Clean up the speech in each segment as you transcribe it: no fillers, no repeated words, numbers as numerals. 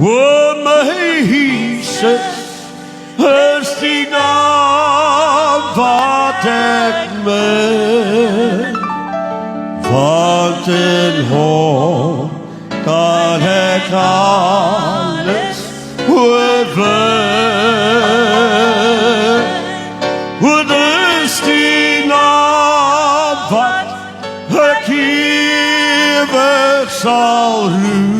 O my Jesus is die naam wat ek min, want in hom kan ek alles oorwin. O dis die naam wat ek ewig sal roem,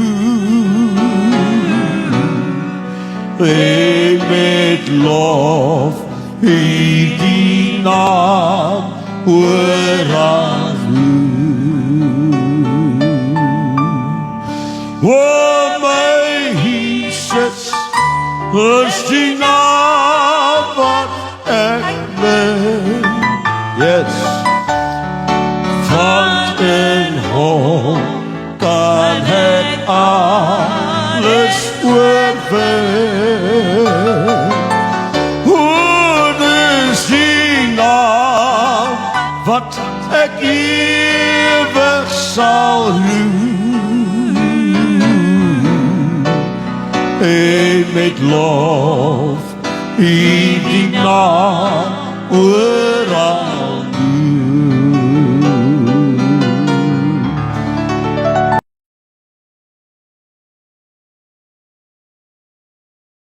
en met lof die naam oral roem. O my Jesus is die naam wat ek min, yes, want in hom kan ek alles oorwin. O dis die naam wat ek ewig sal roem, en met lof die naam oral